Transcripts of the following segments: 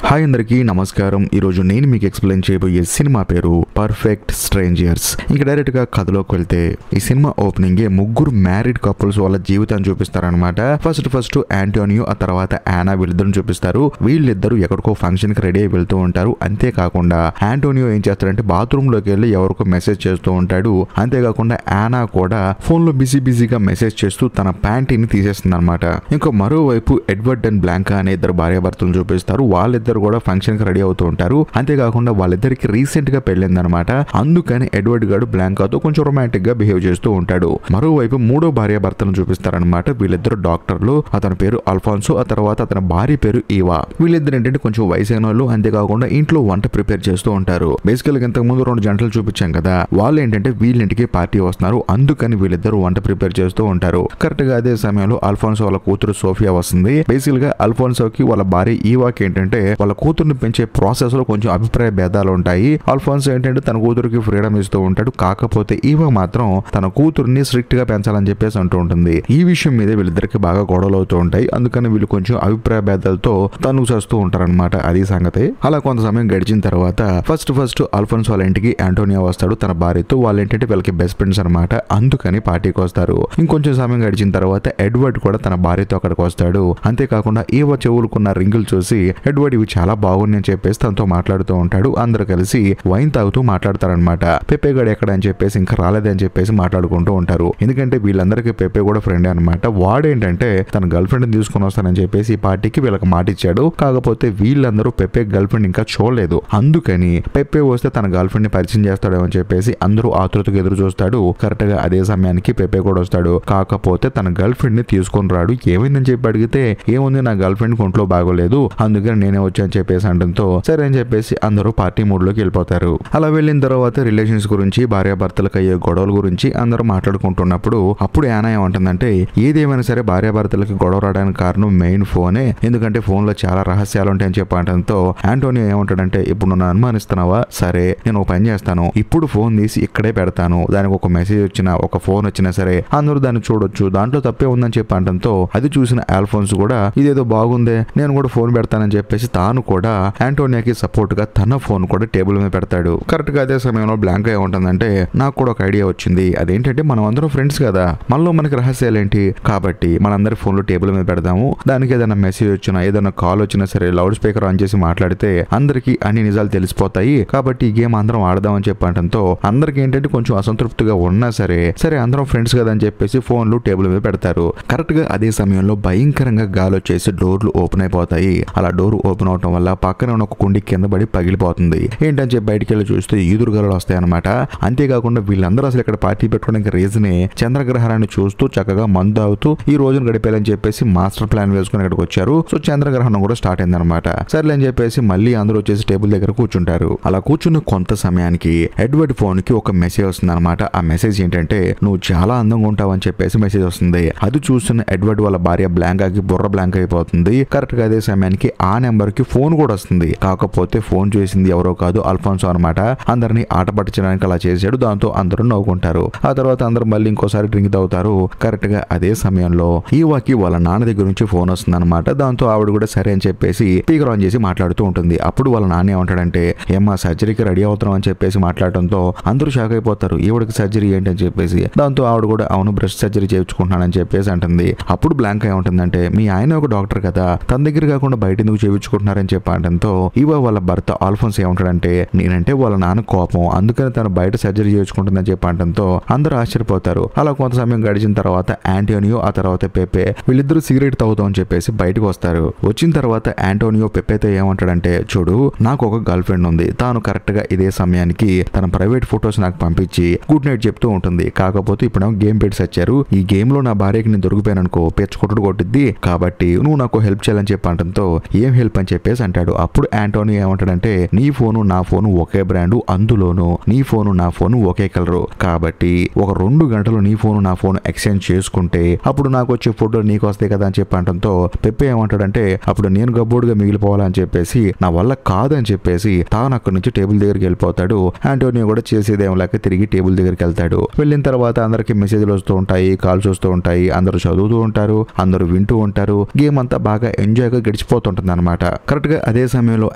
Hi అందరికీ నమస్కారం. ఈరోజు నేను మీకు ఎక్స్ప్లెయిన్ చేయబోయే సినిమా పేరు పర్ఫెక్ట్ స్ట్రేంజర్స్. ఇంక డైరెక్ట్ గా కథలోకి వెళ్తే ఈ సినిమా ఓపెనింగ్ ముగ్గురు మ్యారీడ్ కపుల్స్ వాళ్ళ జీవితాన్ని చూపిస్తారనమాట. ఫస్ట్ ఆంటోనియో, ఆ తర్వాత యానా వీళ్ళిద్దరు చూపిస్తారు. వీళ్ళిద్దరు ఎక్కడికో ఫంక్షన్ కి రెడీ అయి వెళ్తూ ఉంటారు. అంతేకాకుండా ఆంటోనియో ఏం చేస్తాడంటే బాత్రూమ్ లోకి వెళ్ళి ఎవరికో మెసేజ్ చేస్తూ ఉంటాడు. అంతేకాకుండా యానా కూడా ఫోన్ లో బిజీగా మెసేజ్ చేస్తూ తన ప్యాంటీని తీసేస్తుంది అనమాట. ఇంకో మరోవైపు ఎడ్వర్డ్ అండ్ బ్లాంకా అనే ఇద్దరు భార్యాభర్తలు చూపిస్తారు. వాళ్ళిద్దరు కూడా ఫంక్షన్ కి రెడీ అవుతూ ఉంటారు. అంతేకాకుండా వాళ్ళిద్దరికి రీసెంట్ గా పెళ్ళిందనమాట. అందుకని ఎడ్వర్డ్ గారు బ్లాంకాతో కొంచెం రొమాంటిక్ గా బిహేవ్ చేస్తూ ఉంటాడు. మరోవైపు మూడో భార్యాభర్తలను చూపిస్తారనమాట. వీళ్ళిద్దరు డాక్టర్లు. అతని పేరు అల్ఫాన్సో, ఆ తర్వాత అతని భార్య పేరు ఈవా. వీళ్ళిద్దరు ఏంటంటే కొంచెం వయసైన వాళ్ళు. అంతేకాకుండా ఇంట్లో వంట ప్రిపేర్ చేస్తూ ఉంటారు. బేసికల్ గా ఇంతకు ముందు 2 జంటలు చూపించాం కదా, వాళ్ళు ఏంటంటే వీళ్ళింటికి పార్టీ వస్తున్నారు. అందుకని వీళ్ళిద్దరు వంట ప్రిపేర్ చేస్తూ ఉంటారు. కరెక్ట్ గా అదే సమయంలో అల్ఫాన్సో వాళ్ళ కూతురు సోఫియా వస్తుంది. బేసికల్ గా అల్ఫాన్సోకి వాళ్ళ భార్య ఈవాకి ఏంటంటే వాళ్ళ కూతురుని పెంచే ప్రాసెస్ లో కొంచెం అభిప్రాయ భేదాలు ఉంటాయి. అల్ఫాన్సో ఏంటంటే తన కూతురికి ఫ్రీడమ్ ఇస్తూ ఉంటాడు. కాకపోతే ఈవా మాత్రం తన కూతురుని స్ట్రిక్ట్ గా పెంచాలని చెప్పేసి అంటూ ఉంటుంది. ఈ విషయం మీద వీళ్ళిద్దరికి బాగా గొడవలు అవుతూ ఉంటాయి. అందుకని వీళ్ళు కొంచెం అభిప్రాయ భేదాలతో తను చేస్తూ ఉంటారనమాట. అది సంగతి. అలా కొంత సమయం గడిచిన తర్వాత ఫస్ట్ అల్ఫాన్సో వాళ్ళ ఇంటికి ఆంటోనియో వస్తాడు తన భార్యతో. వాళ్ళు ఏంటంటే వీళ్ళకి బెస్ట్ ఫ్రెండ్స్ అనమాట. అందుకని పార్టీకి వస్తారు. ఇంకొంచెం సమయం గడిచిన తర్వాత ఎడ్వర్డ్ కూడా తన భార్యతో అక్కడికి వస్తాడు. అంతేకాకుండా ఈవా చెవులుకున్న రింగులు చూసి ఎడ్వర్డ్ ఇవి చాలా బాగున్నాయని చెప్పేసి తనతో మాట్లాడుతూ ఉంటాడు. అందరు కలిసి వైన్ తాగుతూ మాట్లాడతారనమాట. పెప్పే గడు ఎక్కడ అని చెప్పేసి ఇంకా రాలేదని చెప్పేసి మాట్లాడుకుంటూ ఉంటారు. ఎందుకంటే వీళ్ళందరికీ పెప్పే కూడా ఫ్రెండ్ అనమాట. వాడేంటంటే తన గర్ల్ ఫ్రెండ్ తీసుకుని వస్తానని చెప్పేసి ఈ పార్టీకి వీళ్ళకి మాట ఇచ్చాడు. కాకపోతే వీళ్ళందరూ పెప్పే గర్ల్ ఫ్రెండ్ ఇంకా చూడలేదు. అందుకని పెప్పే వస్తే తన గర్ల్ ఫ్రెండ్ ని పరిచయం చేస్తాడేమో అని చెప్పేసి అందరూ ఆతృతగా ఎదురు చూస్తాడు. కరెక్ట్ గా అదే సమయానికి పెప్పే కూడా వస్తాడు. కాకపోతే తన గర్ల్ ఫ్రెండ్ ని తీసుకొని రాడు. ఏమైందని చెప్పి అడిగితే ఏముంది, నా గర్ల్ ఫ్రెండ్ ఒంట్లో బాగోలేదు, అందుకని నేనే వచ్చాను చెప్పేసి అంటంతో సరే అని చెప్పేసి అందరూ పార్టీ మూడ్ లోకి వెళ్ళిపోతారు. అలా వెళ్ళిన తర్వాత రిలేషన్స్ గురించి, భార్యాభర్తలకు అయ్యే గొడవల గురించి అందరూ మాట్లాడుకుంటున్నప్పుడు అప్పుడు యానా ఏమంటుందంటే ఏదేమైనా సరే భార్యాభర్తలకి గొడవ రావడానికి కారణం మెయిన్ ఫోనే. ఎందుకంటే ఫోన్ లో చాలా రహస్యాలు ఉంటాయని చెప్పడంతో ఆంటోనియో ఏమంటాడంటే ఇప్పుడు నన్ను అనుమానిస్తున్నావా, సరే నేను ఒక పని చేస్తాను, ఇప్పుడు ఫోన్ తీసి ఇక్కడే పెడతాను, దానికి ఒక మెసేజ్ వచ్చినా ఒక ఫోన్ వచ్చినా సరే అందరూ దాన్ని చూడొచ్చు, దాంట్లో తప్పే ఉందని చెప్పడంతో అది చూసిన ఆల్ఫోన్స్ కూడా ఇదేదో బాగుందే, నేను కూడా ఫోన్ పెడతానని చెప్పేసి తాను కూడా ఆంటోనియోకి సపోర్ట్ గా తన ఫోన్ కూడా టేబుల్ మీద పెడతాడు. కరెక్ట్ గా అదే సమయంలో బ్లాంకా ఏముంటుందంటే నాకు కూడా ఒక ఐడియా వచ్చింది. అదేంటంటే మనం అందరం ఫ్రెండ్స్ కదా, మనలో మనకి రహస్యాలు ఏంటి, కాబట్టి మనందరి ఫోన్ లో టేబుల్ మీద పెడదాము, దానికి ఏదైనా మెసేజ్ వచ్చినా ఏదైనా కాల్ వచ్చినా సరే లౌడ్ స్పీకర్ ఆన్ చేసి మాట్లాడితే అందరికి అన్ని నిజాలు తెలిసిపోతాయి, కాబట్టి ఈ గేమ్ అందరం ఆడదామని చెప్పడంతో అందరికి ఏంటంటే కొంచెం అసంతృప్తిగా ఉన్నా సరే అందరం ఫ్రెండ్స్ కదా అని చెప్పేసి ఫోన్లు టేబుల్ మీద పెడతారు. కరెక్ట్ గా అదే సమయంలో భయంకరంగా గాలి వచ్చేసి డోర్లు ఓపెన్ అయిపోతాయి. అలా డోర్ ఓపెన్ అవటం వల్ల పక్కన ఉన్న ఒక కుండి కింద పడి పగిలిపోతుంది. ఏంటని చెప్పి బయటికి వెళ్ళి చూస్తే ఈదురుగాలు వస్తాయి అనమాట. అంతేకాకుండా వీళ్ళందరూ అసలు ఇక్కడ పార్టీ పెట్టుకోవడానికి రీజనే చంద్రగ్రహణాన్ని చూస్తూ చక్కగా మందు తాగుతూ ఈ రోజును గడిపేయాలని చెప్పేసి మాస్టర్ ప్లాన్ వేసుకుని ఇక్కడికి వచ్చారు. సో చంద్రగ్రహణం కూడా స్టార్ట్ అయిందనమాట. సర్లే అని చెప్పేసి మళ్ళీ అందరూ వచ్చేసి టేబుల్ దగ్గర కూర్చుంటారు. అలా కూర్చున్న కొంత సమయానికి ఎడ్వర్డ్ ఫోన్ కి ఒక మెసేజ్ వస్తుంది అనమాట. ఆ మెసేజ్ ఏంటంటే నువ్వు చాలా అందంగా ఉంటావు అని చెప్పేసి మెసేజ్ వస్తుంది. అది చూస్తున్న ఎడ్వర్డ్ వాళ్ళ భార్య బ్లాంకాకి బుర్ర బ్లాంక్ అయిపోతుంది. కరెక్ట్ గా అదే సమయానికి ఆ నెంబర్ కి ఫోన్ కూడా వస్తుంది. కాకపోతే ఫోన్ చేసింది ఎవరో కాదు, అల్ఫాన్సో అనమాట. అందరినీ ఆట పట్టించడానికి అలా చేశాడు. దాంతో అందరూ నవ్వుకుంటారు. ఆ తర్వాత అందరూ మళ్ళీ ఇంకోసారి డ్రింక్ తాగుతారు. కరెక్ట్ గా అదే సమయంలో ఈవాకి వాళ్ళ నాన్న దగ్గర నుంచి ఫోన్ వస్తుంది అనమాట. దాంతో ఆవిడ కూడా సరే అని చెప్పేసి స్పీకర్ ఆన్ చేసి మాట్లాడుతూ ఉంటుంది. అప్పుడు వాళ్ళ నాన్న ఏమంటాడంటే ఏమ్మా సర్జరీకి రెడీ అవుతున్నాం అని చెప్పేసి మాట్లాడటంతో అందరూ షాక్ అయిపోతారు. ఈవిడకి సర్జరీ ఏంటని చెప్పేసి. దాంతో ఆవిడ కూడా అవును బ్రెస్ట్ సర్జరీ చేయించుకుంటున్నానని చెప్పేసి అంటుంది. అప్పుడు బ్లాంకా ఏమంటుందంటే మీ ఆయన ఒక డాక్టర్ కదా, తన దగ్గర కాకుండా బయట ఎందుకు చేయించుకుంటున్నారని చెప్పడంతో ఈవా వాళ్ళ భర్త ఆల్ఫోన్స్ ఏమంటాడంటే నేనంటే వాళ్ళ నాన్న కోపం, అందుకని తను బయట సర్జరీ చేయించుకుంటుందని చెప్పడంతో అందరూ ఆశ్చర్యపోతారు. అలా కొంత సమయం గడిచిన తర్వాత ఆంటోనియో, ఆ తర్వాత పెప్పే వీళ్ళిద్దరూ సిగరెట్ తాగుతాం అని చెప్పేసి బయటకు వస్తారు. వచ్చిన తర్వాత ఆంటోనియో పెప్పేతో ఏమంటాడంటే చూడు నాకు ఒక గర్ల్ ఫ్రెండ్ ఉంది, తాను కరెక్ట్ గా ఇదే సమయానికి తన ప్రైవేట్ ఫొటోస్ నాకు పంపించి గుడ్ నైట్ చెప్తూ ఉంటుంది. కాకపోతే ఇప్పుడు గేమ్ పెట్టి వచ్చారు, ఈ గేమ్ లో నా భార్యకి నేను దొరికిపోయాను అనుకో పెచ్చుకొట్టుడు కొట్టిద్ది, కాబట్టి నువ్వు నాకు హెల్ప్ చేయాలని చెప్పడంతో ఏం హెల్ప్ అని చెప్పేసి అంటాడు. అప్పుడు ఆంటోనియో ఏమంటాడంటే నీ ఫోను నా ఫోను ఒకే బ్రాండ్, అందులోను నీ ఫోను నా ఫోను ఒకే కలరు, కాబట్టి ఒక 2 గంటలు నీ ఫోను నా ఫోను ఎక్స్చేంజ్ చేసుకుంటే అప్పుడు నాకు వచ్చే ఫోటోలు నీకు వస్తాయి కదా అని చెప్పడంతో పెప్పే ఏమంటాడంటే అప్పుడు నేను గబ్బోడుగా మిగిలిపోవాలని చెప్పేసి నా వల్ల కాదని చెప్పేసి తాను అక్కడి నుంచి టేబుల్ దగ్గరికి వెళ్ళిపోతాడు. ఆంటోనియో కూడా చేసేదేం లేక తిరిగి టేబుల్ దగ్గరికి వెళ్తాడు. వెళ్ళిన తర్వాత అందరికి మెసేజ్లు వస్తూ ఉంటాయి, కాల్స్ వస్తూ ఉంటాయి, అందరూ చదువుతూ ఉంటారు, అందరూ వింటూ ఉంటారు. గేమ్ అంతా బాగా ఎంజాయ్ గా గడిచిపోతుంటుంది అనమాట. కరెక్ట్ గా అదే సమయంలో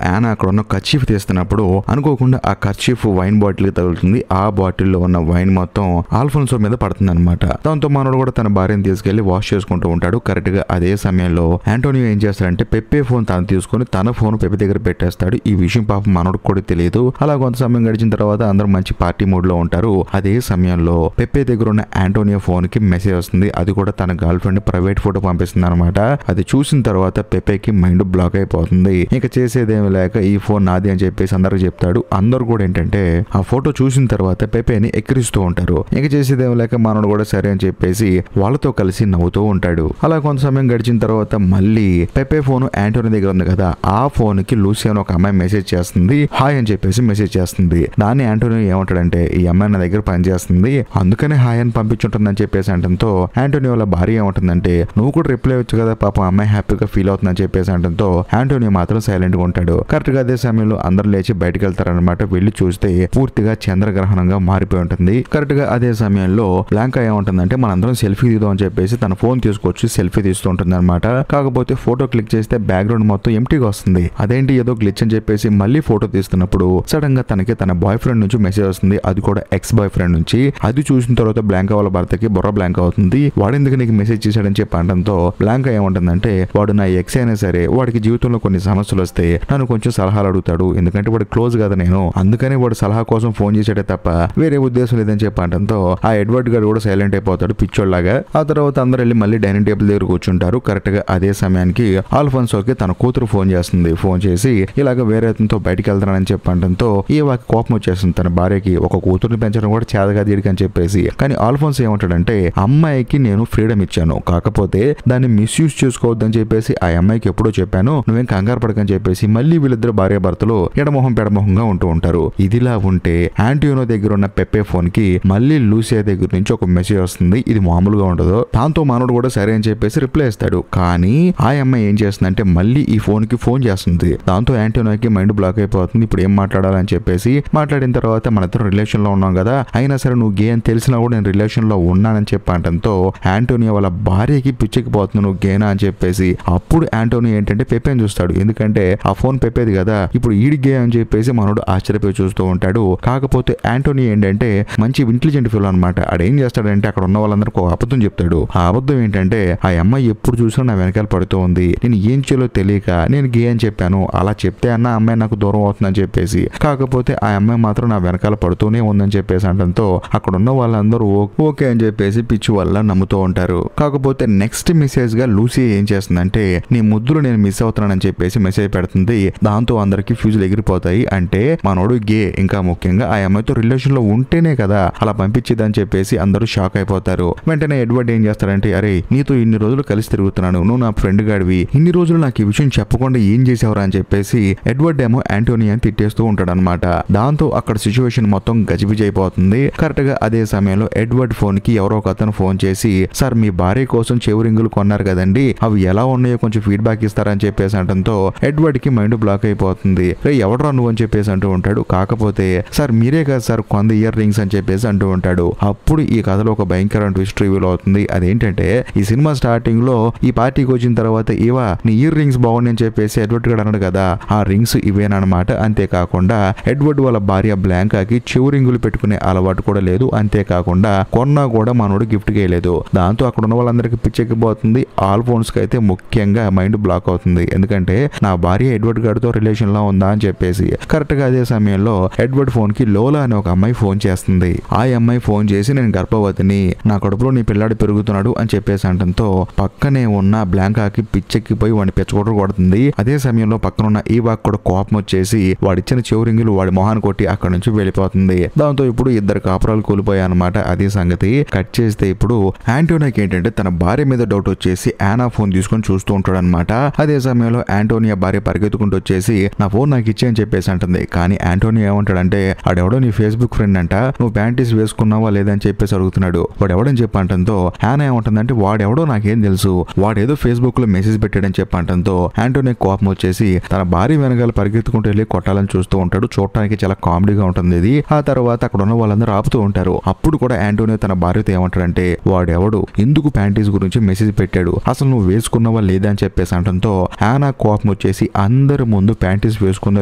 యానా అక్కడ ఉన్న కర్చీఫ్ తీస్తున్నప్పుడు అనుకోకుండా ఆ కర్చీఫ్ వైన్ బాటిల్ కి తగులుతుంది. ఆ బాటిల్లో ఉన్న వైన్ మొత్తం ఆల్ఫోన్సో మీద పడుతుంది అనమాట. దాంతో మనోడు కూడా తన భార్యను తీసుకెళ్లి వాష్ చేసుకుంటూ ఉంటాడు. కరెక్ట్ గా అదే సమయంలో ఆంటోనియో ఏం చేస్తాడంటే పెప్పే ఫోన్ తను తీసుకుని తన ఫోన్ పెప్పే దగ్గర పెట్టేస్తాడు. ఈ విషయం పాపం మనోడికి కూడా తెలియదు. అలా కొంత సమయం గడిచిన తర్వాత అందరూ మంచి పార్టీ మూడ్ లో ఉంటారు. అదే సమయంలో పెప్పే దగ్గర ఉన్న ఆంటోనియో ఫోన్ కి మెసేజ్ వస్తుంది. అది కూడా తన గర్ల్ ఫ్రెండ్ ప్రైవేట్ ఫోటో పంపిస్తుంది అనమాట. అది చూసిన తర్వాత పెప్పేకి మైండ్ బ్లాక్ అయిపోతుంది. ఇంకా చేసేదేమి లేక ఈ ఫోన్ నాది అని చెప్పేసి అందరికి చెప్తాడు. అందరు కూడా ఏంటంటే ఆ ఫోటో చూసిన తర్వాత పెప్పేని ఎక్కిరిస్తూ ఉంటారు. ఇంకా చేసేదేమి లేక మనోడు కూడా సరే అని చెప్పేసి వాళ్ళతో కలిసి నవ్వుతూ ఉంటాడు. అలా కొంత సమయం గడిచిన తర్వాత మళ్ళీ పెప్పే ఫోన్ ఆంటోనీ దగ్గర ఉంది కదా, ఆ ఫోన్ కి లూసీ అని ఒక అమ్మాయి మెసేజ్ చేస్తుంది. హాయ్ అని చెప్పేసి మెసేజ్ చేస్తుంది. దాన్ని ఆంటోనీ ఏమంటాడంటే ఈ అమ్మాయి నా దగ్గర పనిచేస్తుంది, అందుకనే హాయ్ అని పంపించుంటుందని చెప్పేసి అంటంతో ఆంటోనీ వాళ్ళ భార్య ఏమంటుందంటే నువ్వు కూడా రిప్లై వచ్చు కదా, పాపం అమ్మాయి హ్యాపీగా ఫీల్ అవుతుందని చెప్పేసి అంటంతో ఆంటోనీ మాత్రం సైలెంట్ గా ఉంటాడు. కరెక్ట్ గా అదే సమయంలో అందరు లేచి బయటకు వెళ్తారనమాట. వెళ్లి చూస్తే పూర్తిగా చంద్రగ్రహణంగా మారిపోయి ఉంటుంది. కరెక్ట్ గా అదే సమయంలో బ్లాంకా ఏమంటుందంటే మనందరం సెల్ఫీ తీద్దాం అని చెప్పేసి తన ఫోన్ తీసుకొచ్చి సెల్ఫీ తీస్తూ ఉంటుంది అనమాట. కాకపోతే ఫోటో క్లిక్ చేస్తే బ్యాక్గ్రౌండ్ మొత్తం ఎంటీగా వస్తుంది. అదేంటి ఏదో గ్లిచ్ అని చెప్పేసి మళ్ళీ ఫోటో తీస్తున్నప్పుడు సడన్ గా తనకి తన బాయ్ ఫ్రెండ్ నుంచి మెసేజ్ వస్తుంది. అది కూడా ఎక్స్ బాయ్ ఫ్రెండ్ నుంచి. అది చూసిన తర్వాత బ్లాంకా వాళ్ళ భర్తకి బుర్ర బ్లాంక్ అవుతుంది. వాడెందుకు నీకు మెసేజ్ చేశాడని చెప్పి అనడంతో బ్లాంకా ఏమంటుందంటే వాడు నా ఎక్స్ అయినా సరే వాడికి జీవితంలో కొన్ని సమస్యలు వస్తే నన్ను కొంచెం సలహాలు అడుగుతాడు, ఎందుకంటే వాడు క్లోజ్ కదా నేను, అందుకని వాడు సలహా కోసం ఫోన్ చేసాడే తప్ప వేరే ఉద్దేశం లేదని చెప్పి అనడంతో ఆ ఎడ్వర్డ్ గారు కూడా సైలెంట్ అయిపోతాడు పిచ్చోళ్ళలాగా. ఆ తర్వాత అందరూ వెళ్ళి మళ్ళీ డైనింగ్ టేబుల్ దగ్గర కూర్చుంటారు. కరెక్ట్ గా అదే సమయానికి ఆల్ఫోన్సోకి తన కూతురు ఫోన్ చేస్తుంది. ఫోన్ చేసి ఇలాగ వేరే అతనితో బయటికి వెళ్తానని చెప్పి అనడంతో ఈవాకి కోపం వచ్చేస్తుంది. తన భార్యకి ఒక కూతురుని పెంచడం కూడా చేతగా దీడికి అని చెప్పేసి. కానీ ఆల్ఫోన్స్ ఏమంటాడంటే అమ్మాయికి నేను ఫ్రీడమ్ ఇచ్చాను, కాకపోతే దాన్ని మిస్యూజ్ చేసుకోవద్దని చెప్పేసి ఆ అమ్మాయికి ఎప్పుడో చెప్పాను, నువ్వేం కంగారు పడకని చెప్పేసి మళ్ళీ వీళ్ళిద్దరు భార్య భర్తలు ఎడమొహం పెడమొహంగా ఉంటూ ఉంటారు. ఇదిలా ఉంటే ఆంటోనియో దగ్గర ఉన్న పెప్పే ఫోన్ కి మళ్ళీ లూసియా దగ్గర నుంచి ఒక మెసేజ్ వస్తుంది. ఇది మామూలుగా ఉండదు. దాంతో మానవుడు కూడా సరే అని చెప్పేసి రిప్లై ఇస్తాడు. కానీ ఆ అమ్మాయి ఏం చేస్తుందంటే మళ్ళీ ఈ ఫోన్ కి ఫోన్ చేస్తుంది. దాంతో ఆంటోనియోకి మైండ్ బ్లాక్ అయిపోతుంది. ఇప్పుడు ఏం మాట్లాడాలని చెప్పేసి మాట్లాడిన తర్వాత మన ఇద్దరు రిలేషన్ లో ఉన్నాం కదా, అయినా సరే నువ్వు గే అని తెలిసినా కూడా నేను రిలేషన్ లో ఉన్నానని చెప్పడంతో ఆంటోనియో వాళ్ళ భార్యకి పిచ్చెక్కిపోతుంది నువ్వు గేనా అని చెప్పేసి. అప్పుడు ఆంటోనియో ఏంటంటే పెప్పేని చూస్తాడు, ఎందుకంటే ఆ ఫోన్ పెప్పేది కదా, ఇప్పుడు ఈడి గే అని చెప్పేసి మనోడు ఆశ్చర్యపోయి చూస్తూ ఉంటాడు. కాకపోతే ఆంటోనియో ఏంటంటే మంచి ఇంటెలిజెంట్ ఫీల్ అనమాట. ఆడేం చేస్తాడంటే అక్కడ ఉన్న వాళ్ళందరికీ ఒక అబద్ధం చెప్తాడు. ఆ అబద్ధం ఏంటంటే ఆ అమ్మాయి ఎప్పుడు చూసినా నా వెనకాల పడుతూ ఉంది, నేను ఏం చేయాలో తెలియక నేను గే అని చెప్పాను, అలా చెప్తే అన్న అమ్మాయి నాకు దూరం అవుతుందని చెప్పేసి. కాకపోతే ఆ అమ్మాయి మాత్రం నా వెనకాల పడుతూనే ఉందని చెప్పేసి అనడంతో అక్కడ ఉన్న వాళ్ళందరూ ఓకే అని చెప్పేసి పిచ్చి వల్ల నమ్ముతూ ఉంటారు. కాకపోతే నెక్స్ట్ మెసేజ్ గా లూసీ ఏం చేస్తుందంటే నీ ముద్దులు నేను మిస్ అవుతున్నానని చెప్పేసి మెసేజ్ పెడుతుంది. దాంతో అందరికి ఫ్యూజులు ఎగిరిపోతాయి. అంటే మనోడు గే, ఇంకా ముఖ్యంగా ఆ అమ్మాయితో రిలేషన్ లో ఉంటేనే కదా అలా పంపించేదని చెప్పేసి అందరూ షాక్ అయిపోతారు. వెంటనే ఎడ్వర్డ్ ఏం చేస్తాడంటే అరే నీతో ఇన్ని రోజులు కలిసి తిరుగుతున్నాను, నువ్వు నా ఫ్రెండ్ గాడివి, ఇన్ని రోజులు నాకు ఈ విషయం చెప్పకుండా ఏం చేసావురా అని చెప్పేసి ఎడ్వర్డ్ ఏమో ఆంటోనియో తిట్టేస్తూ ఉంటాడు అనమాట. దాంతో అక్కడ సిచ్యువేషన్ మొత్తం గజిబిజి అయిపోతుంది. కరెక్ట్ గా అదే సమయంలో ఎడ్వర్డ్ ఫోన్ కి ఎవరో ఒక అతను ఫోన్ చేసి సార్ మీ భార్య కోసం చెవి రింగులు కొన్నారు కదండి, అవి ఎలా ఉన్నాయో కొంచెం ఫీడ్బ్యాక్ ఇస్తారని చెప్పేసి అంటంతో ఎడ్వర్డ్ కి మైండ్ బ్లాక్ అయిపోతుంది. రే ఎవడరా నువ్వు అని చెప్పేసి అంటూ ఉంటాడు. కాకపోతే సార్ మీరే కదా సార్ కొంద ఇయర్ రింగ్స్ అని చెప్పేసి అంటూ ఉంటాడు. అప్పుడు ఈ కథలో ఒక భయంకరమైన ట్విస్ట్ రివీల్ అవుతుంది. అదేంటంటే ఈ సినిమా స్టార్టింగ్ లో ఈ పార్టీకి వచ్చిన తర్వాత ఇవా నీ ఇయర్ రింగ్స్ బాగుంది అని చెప్పేసి ఎడ్వర్డ్ గడు అన్నాడు కదా, ఆ రింగ్స్ ఇవేనమాట. అంతేకాకుండా ఎడ్వర్డ్ వాళ్ళ భార్య బ్లాంకాకి చెవు రింగులు పెట్టుకునే అలవాటు కూడా లేదు. అంతేకాకుండా కొన్నా కూడా మనోడు గిఫ్ట్ చేయలేదు. దాంతో అక్కడ ఉన్న వాళ్ళందరికీ పిచ్చెక్కిపోతుంది. ఆల్ఫోన్స్ కి అయితే ముఖ్యంగా మైండ్ బ్లాక్ అవుతుంది, ఎందుకంటే నా భార్య ఎడ్వర్డ్ గారితో రిలేషన్ లో ఉందా అని చెప్పేసి. కరెక్ట్ గా అదే సమయంలో ఎడ్వర్డ్ ఫోన్ కి లోలా అనే ఒక అమ్మాయి ఫోన్ చేస్తుంది. ఆ అమ్మాయి ఫోన్ చేసి నేను గర్భవతిని, నా కడుపులో నీ పిల్లాడు పెరుగుతున్నాడు అని చెప్పేసి అంటంతో పక్కనే ఉన్న బ్లాంకాకి పిచ్చెక్కిపోయి వాడిని పెచ్చగొట్టు కొడుతుంది. అదే సమయంలో పక్కన ఉన్న ఈ వాక్ కూడా కోపం వచ్చేసి వాడిచ్చిన చెవు రింగులు వాడి మొహాన్ని కొట్టి అక్కడ నుంచి వెళ్ళిపోతుంది. దాంతో ఇప్పుడు ఇద్దరు కాపురాలు కూలిపోయాయి అనమాట. అదే సంగతి కట్ చేస్తే ఇప్పుడు ఆంటోనియోకి ఏంటంటే తన భార్య మీద డౌట్ వచ్చేసి యానా ఫోన్ తీసుకొని చూస్తూ ఉంటాడు అనమాట. అదే సమయంలో ఆంటోనియో భార్య పరిగెత్తుకుంటూ వచ్చేసి నా ఫోన్ నాకు ఇచ్చే అని చెప్పేసి అంటుంది. కానీ ఆంటోనియో ఏమంటాడంటే ఆడెవడో నీ ఫేస్బుక్ ఫ్రెండ్ అంట, నువ్వు ప్యాంటీస్ వేసుకున్నావా లేదని చెప్పేసి అడుగుతున్నాడు. వాడు ఎవడని చెప్పంటంతో యానా ఏమంటుందంటే వాడెవడో నాకేం తెలుసు, వాడేదో ఫేస్బుక్ లో మెసేజ్ పెట్టాడని చెప్పంటంతో ఆంటోనియో కోపం వచ్చేసి తన భార్య వెనకాల పరిగెత్తుకుంటూ వెళ్ళి కొట్టాలని చూస్తూ ఉంటాడు. చూడటానికి చాలా కామెడీగా ఉంటుంది ఇది. ఆ తర్వాత అక్కడ ఉన్న వాళ్ళందరూ ఆపుతూ ఉంటారు. అప్పుడు కూడా ఆంటోనియో తన భార్యతో ఏమంటాడంటే వాడెవడు ఎందుకు ప్యాంటీస్ గురించి మెసేజ్ పెట్టాడు, అసలు నువ్వు వేసుకున్నావా లేదా అని చెప్పేసి అంటంతో యానా కోపం కోపం వచ్చేసి అందరి ముందు ప్యాంటీస్ వేసుకుందో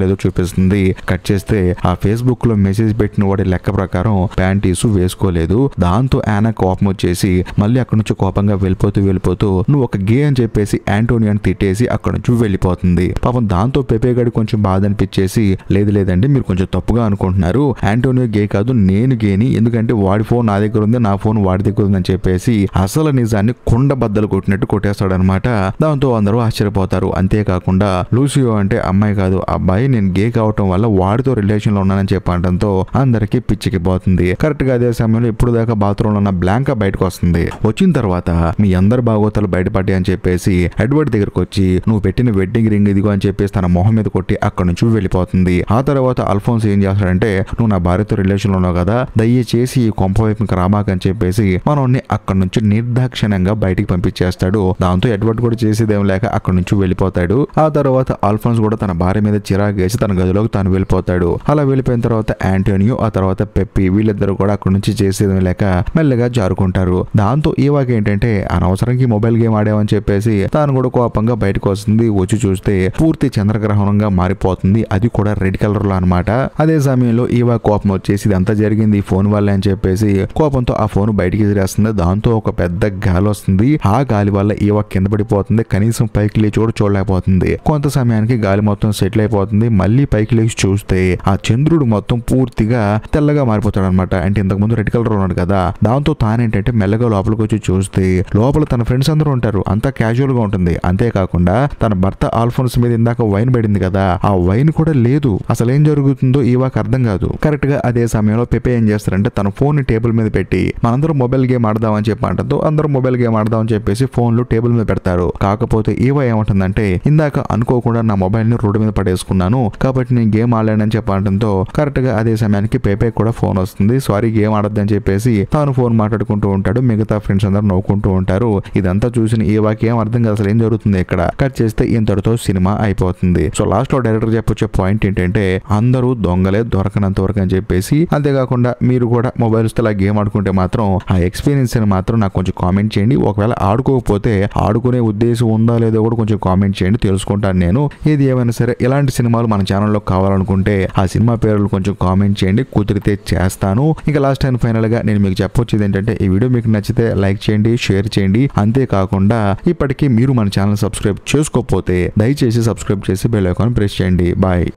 లేదో చూపిస్తుంది. కట్ చేస్తే ఆ ఫేస్బుక్ లో మెసేజ్ పెట్టిన వాడి లెక్క ప్రకారం ప్యాంటీస్ వేసుకోలేదు. దాంతో యానా కోపం వచ్చేసి మళ్ళీ అక్కడ నుంచి కోపంగా వెళ్ళిపోతూ నువ్వు ఒక గే అని చెప్పేసి యాంటోనియోని తిట్టేసి అక్కడ నుంచి వెళ్ళిపోతుంది. పాపం దాంతో పెపే గడి కొంచెం బాధ అనిపించేసి లేదండి మీరు కొంచెం తప్పుగా అనుకుంటున్నారు, యాంటోనియో గే కాదు నేను గేని, ఎందుకంటే వాడి ఫోన్ నా దగ్గర ఉంది, నా ఫోన్ వాడి దగ్గర ఉందని చెప్పేసి అసలు నిజాన్ని కుండ బద్దలు కొట్టినట్టు కొట్టేస్తాడు అనమాట. దాంతో అందరూ ఆశ్చర్యపోతారు. అంతేకాకుండా లూసియో అంటే అమ్మాయి కాదు అబ్బాయి, నేను గే కావటం వల్ల వాడితో రిలేషన్ లో ఉన్నానని చెప్పడంతో అందరికి పిచ్చికి పోతుంది. కరెక్ట్ గా అదే సమయంలో ఇప్పుడు దాకా బాత్రూమ్ లో ఉన్న బ్లాంకా బయటకు వస్తుంది. వచ్చిన తర్వాత మీ అందరు బాగోతాలు బయటపడ్డాయి అని చెప్పేసి ఎడ్వర్డ్ దగ్గరకు వచ్చి నువ్వు పెట్టిన వెడ్డింగ్ రింగ్ ఇదిగో అని చెప్పేసి తన మొహం మీద కొట్టి అక్కడ నుంచి వెళ్ళిపోతుంది. ఆ తర్వాత అల్ఫోన్స్ ఏం చేస్తాడంటే నువ్వు నా భార్యతో రిలేషన్ లో ఉన్నావు కదా, దయచేసి ఈ కొంప వైపుకి రామాకని చెప్పేసి మనల్ని అక్కడ నుంచి నిర్దాక్షిణ్యంగా బయటికి పంపించేస్తాడు. దాంతో ఎడ్వర్డ్ కూడా చేసేదేం లేక అక్కడ నుంచి వెళ్ళిపోతాడు. ఆ తర్వాత అల్ఫోన్స్ కూడా తన భార్య మీద చిరాకేసి తన గదిలోకి తాను వెళ్ళిపోతాడు. అలా వెళ్ళిపోయిన తర్వాత యాంటోనియో ఆ తర్వాత పెప్పి వీళ్ళిద్దరు కూడా అక్కడ నుంచి చేసేదేం లేక మెల్లగా జారుకుంటారు. దాంతో ఈవాకి ఏంటంటే అనవసరంగా మొబైల్ గేమ్ ఆడామని చెప్పేసి తాను కూడా కోపంగా బయటకు వస్తుంది. వచ్చి చూస్తే పూర్తి చంద్రగ్రహణంగా మారిపోతుంది, అది కూడా రెడ్ కలర్ లో అనమాట. అదే సమయంలో ఈవా కోపం వచ్చేసి ఇదంతా జరిగింది ఫోన్ వల్ల అని చెప్పేసి కోపంతో ఆ ఫోన్ బయటికి ఎదిరేస్తుంది. దాంతో ఒక పెద్ద గాలి వస్తుంది. ఆ గాలి వల్ల ఈవా కింద పడిపోతుంది. కనీసం పైకి లేచి కూడా చూడలేకపోతుంది. కొంత సమయానికి గాలి మొత్తం సెటిల్ అయిపోతుంది. మళ్ళీ పైకి లేచి చూస్తే ఆ చంద్రుడు మొత్తం పూర్తిగా తెల్లగా మారిపోతాడు అనమాట. అంటే ఇంతకు ముందు రెడ్ కలర్ ఉన్నాడు కదా. దాంతో తానేంటంటే మెల్లగా లోపలికి వచ్చి చూస్తే లోపల తన ఫ్రెండ్స్ అందరూ ఉంటారు. అంతా క్యాజువల్ గా ఉంటుంది. అంతేకాకుండా తన భర్త ఆల్ఫోన్స్ మీద ఇందాక వైన్ పడింది కదా, ఆ వైన్ కూడా లేదు. అసలు ఏం జరుగుతుందో ఈవాకి అర్థం కాదు. కరెక్ట్ గా అదే సమయంలో పెపే ఏం చేస్తారంటే తన ఫోన్ ని టేబుల్ మీద పెట్టి మనందరం మొబైల్ గేమ్ ఆడదామని చెప్పి అంటతో అందరూ మొబైల్ గేమ్ ఆడదామని చెప్పేసి ఫోన్లు టేబుల్ మీద పెడతారు. కాకపోతే ఈవా ఏమంటుందంటే ఇందాక అనుకోకుండా నా మొబైల్ ని రోడ్డు మీద పడేసుకున్నాను కాబట్టి నేను గేమ్ ఆడలేనని చెప్పడంతో కరెక్ట్ గా అదే సమయానికి పెపే కూడా ఫోన్ వస్తుంది. సారీ గేమ్ ఆడొద్దని చెప్పేసి తాను ఫోన్ మాట్లాడుకుంటూ ఉంటాడు. మిగతా ఫ్రెండ్స్ అందరూ నవ్వుకుంటూ ఉంటారు. ఇదంతా చూసిన ఈవాకి ఏం అర్థం కాదు అసలు ఏం జరుగుతుంది ఇక్కడ. కట్ చేస్తే ఇంతటితో సినిమా అయిపోతుంది. సో లాస్ట్ లో డైరెక్టర్ చెప్పొచ్చే పాయింట్ ఏంటంటే అందరూ దొంగలే దొరకనంత వరకు అని చెప్పేసి, అంతేకాకుండా మీరు కూడా మొబైల్స్ తో గేమ్ ఆడుకుంటే మాత్రం ఆ ఎక్స్పీరియన్స్ అని మాత్రం నాకు కొంచెం కామెంట్ చేయండి. ఒకవేళ ఆడుకోకపోతే ఆడుకునే ఉద్దేశం ఉందా లేదో కూడా కొంచెం కామెంట్ చేయండి, తెలుసుకుంటాను నేను. ఏది ఏమైనా సరే ఇలాంటి సినిమాలు మన ఛానల్లో కావాలనుకుంటే ఆ సినిమా పేర్లు కొంచెం కామెంట్ చేయండి, కుదిరితే చేస్తాను. ఇంకా లాస్ట్ అండ్ ఫైనల్ గా నేను మీకు చెప్పొచ్చేది ఏంటంటే ఈ వీడియో మీకు నచ్చితే లైక్ చేయండి, షేర్ చేయండి. అంతేకాకుండా ఇప్పటికీ మీరు మన ఛానల్ సబ్స్క్రైబ్ చేసుకోకపోతే దయచేసి సబ్స్క్రైబ్ చేసి బెల్ ఐకాన్ ప్రెస్ చేయండి. బాయ్.